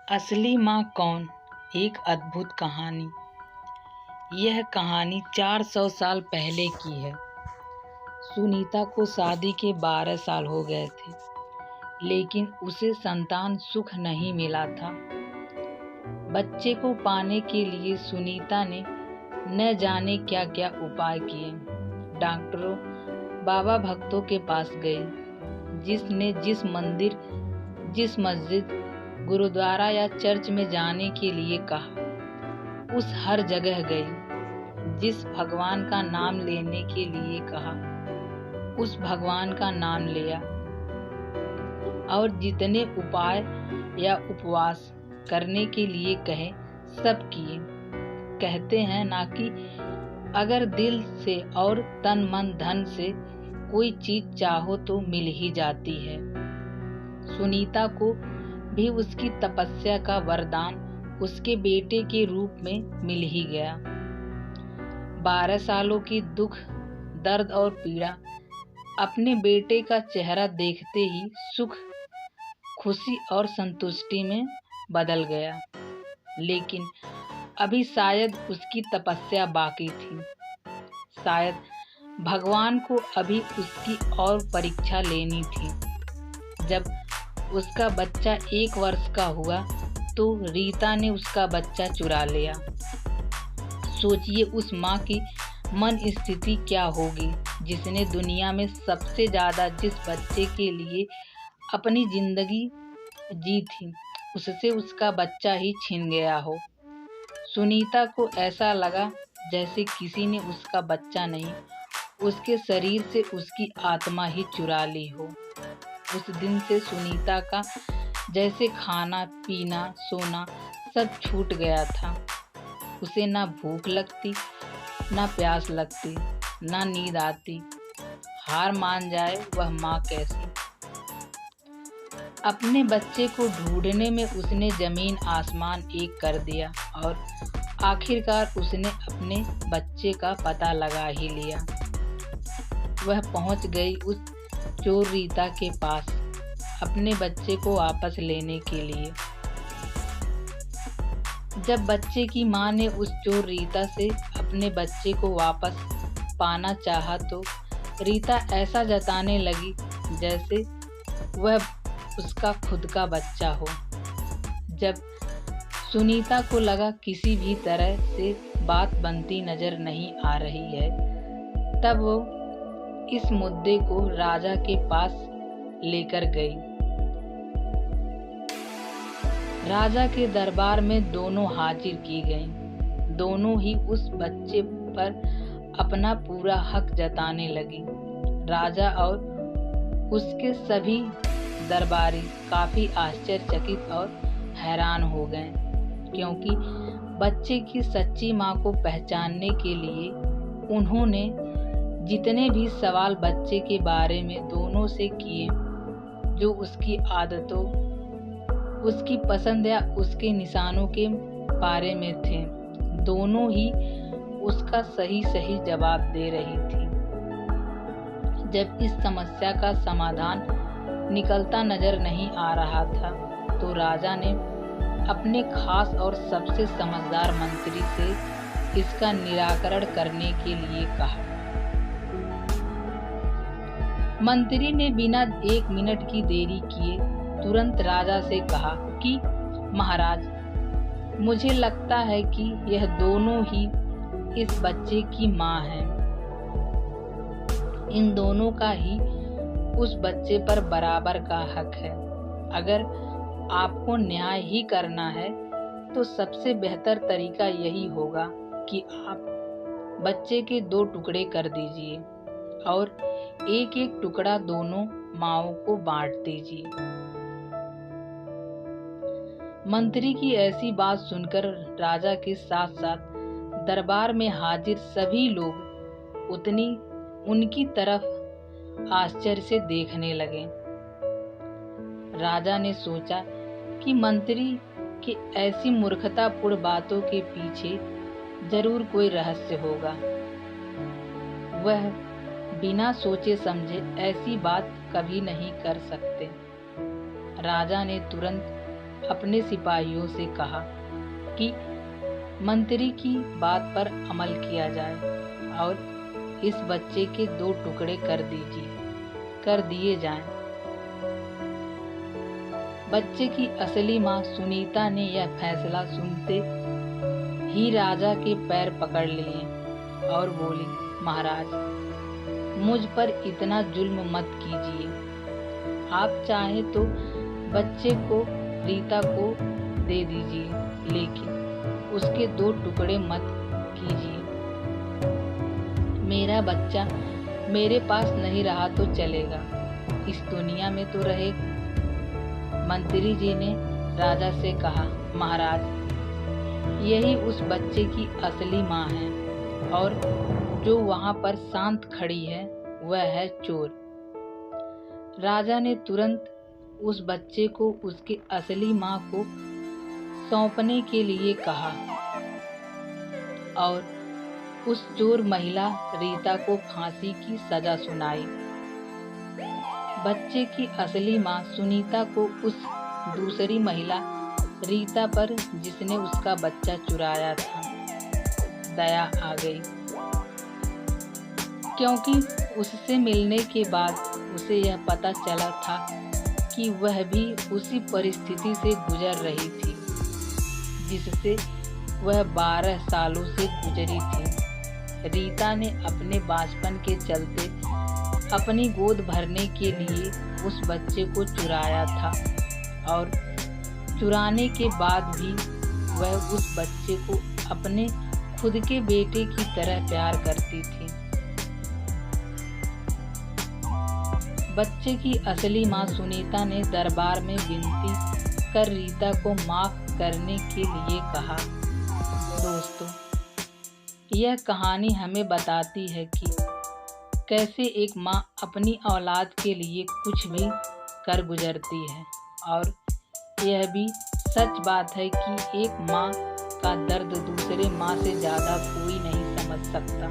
असली माँ कौन? एक अद्भुत कहानी। यह कहानी 400 साल पहले की है। सुनीता को शादी के 12 साल हो गए थे, लेकिन उसे संतान सुख नहीं मिला था। बच्चे को पाने के लिए सुनीता ने न जाने क्या क्या उपाय किए। डॉक्टरों, बाबा भक्तों के पास गई, जिसने जिस मंदिर, जिस मस्जिद, गुरुद्वारा या चर्च में जाने के लिए कहा, उस हर जगह गई। जिस भगवान का नाम लेने के लिए कहा, उस भगवान का नाम लिया, और जितने उपाय या उपवास करने के लिए कहे, सब किए। कहते हैं ना कि अगर दिल से और तन मन धन से कोई चीज चाहो तो मिल ही जाती है। सुनीता को भी उसकी तपस्या का वरदान उसके बेटे के रूप में मिल ही गया। 12 सालों की दुख, दर्द और पीड़ा अपने बेटे का चेहरा देखते ही सुख, खुशी और संतुष्टि में बदल गया। लेकिन अभी शायद उसकी तपस्या बाकी थी। शायद भगवान को अभी उसकी और परीक्षा लेनी थी। जब उसका बच्चा 1 वर्ष का हुआ तो रीता ने उसका बच्चा चुरा लिया। सोचिए उस माँ की मन स्थिति क्या होगी, जिसने दुनिया में सबसे ज्यादा जिस बच्चे के लिए अपनी जिंदगी जी थी, उससे उसका बच्चा ही छिन गया हो। सुनीता को ऐसा लगा जैसे किसी ने उसका बच्चा नहीं, उसके शरीर से उसकी आत्मा ही चुरा ली हो। उस दिन से सुनीता का जैसे खाना पीना सोना सब छूट गया था। उसे ना भूख लगती, ना प्यास लगती, ना नींद आती। हार मान जाए वह माँ कैसी। अपने बच्चे को ढूंढने में उसने जमीन आसमान एक कर दिया और आखिरकार उसने अपने बच्चे का पता लगा ही लिया। वह पहुंच गई उस चोर रीता के पास अपने बच्चे को वापस लेने के लिए। जब बच्चे की मां ने उस चोर रीता से अपने बच्चे को वापस पाना चाहा तो रीता ऐसा जताने लगी जैसे वह उसका खुद का बच्चा हो। जब सुनीता को लगा किसी भी तरह से बात बनती नजर नहीं आ रही है, तब वो इस मुद्दे को राजा के पास लेकर गई। राजा के दरबार में दोनों हाजिर की गईं। दोनों ही उस बच्चे पर अपना पूरा हक जताने लगी। राजा और उसके सभी दरबारी काफी आश्चर्यचकित और हैरान हो गए, क्योंकि बच्चे की सच्ची मां को पहचानने के लिए उन्होंने जितने भी सवाल बच्चे के बारे में दोनों से किए, जो उसकी आदतों, उसकी पसंद या उसके निशानों के बारे में थे, दोनों ही उसका सही सही जवाब दे रही थी। जब इस समस्या का समाधान निकलता नजर नहीं आ रहा था तो राजा ने अपने खास और सबसे समझदार मंत्री से इसका निराकरण करने के लिए कहा। मंत्री ने बिना 1 मिनट की देरी किए तुरंत राजा से कहा कि महाराज, मुझे लगता है कि यह दोनों ही इस बच्चे की मां हैं। इन दोनों का ही उस बच्चे पर बराबर का हक है। अगर आपको न्याय ही करना है तो सबसे बेहतर तरीका यही होगा कि आप बच्चे के 2 टुकड़े कर दीजिए और एक एक टुकड़ा दोनों माओं को बांट दीजिए। मंत्री की ऐसी बात सुनकर राजा के साथ साथ दरबार में हाजिर सभी लोग उनकी तरफ आश्चर्य से देखने लगे। राजा ने सोचा कि मंत्री की ऐसी मूर्खतापूर्ण बातों के पीछे जरूर कोई रहस्य होगा। वह बिना सोचे समझे ऐसी बात कभी नहीं कर सकते। राजा ने तुरंत अपने सिपाहियों से कहा कि मंत्री की बात पर अमल किया जाए और इस बच्चे के 2 टुकड़े कर दिए जाएं। बच्चे की असली माँ सुनीता ने यह फैसला सुनते ही राजा के पैर पकड़ लिए और बोली, महाराज, मुझ पर इतना जुल्म मत कीजिए। आप चाहे तो बच्चे को रीता को दे दीजिए, लेकिन उसके 2 टुकड़े मत कीजिए। मेरा बच्चा मेरे पास नहीं रहा तो चलेगा, इस दुनिया में तो रहे। मंत्री जी ने राजा से कहा, महाराज, यही उस बच्चे की असली माँ है और जो वहां पर शांत खड़ी है वह है चोर। राजा ने तुरंत उस बच्चे को उसकी असली माँ को सौंपने के लिए कहा और उस चोर महिला रीता को फांसी की सजा सुनाई। बच्चे की असली माँ सुनीता को उस दूसरी महिला रीता पर, जिसने उसका बच्चा चुराया था, दया आ गई, क्योंकि उससे मिलने के बाद उसे यह पता चला था कि वह भी उसी परिस्थिति से गुजर रही थी जिससे वह 12 सालों से गुजरी थी। रीता ने अपने बांझपन के चलते अपनी गोद भरने के लिए उस बच्चे को चुराया था और चुराने के बाद भी वह उस बच्चे को अपने खुद के बेटे की तरह प्यार करती थी। बच्चे की असली माँ सुनीता ने दरबार में विनती कर रीता को माफ करने के लिए कहा। दोस्तों, यह कहानी हमें बताती है कि कैसे एक माँ अपनी औलाद के लिए कुछ भी कर गुजरती है, और यह भी सच बात है कि एक माँ का दर्द दूसरे माँ से ज़्यादा कोई नहीं समझ सकता।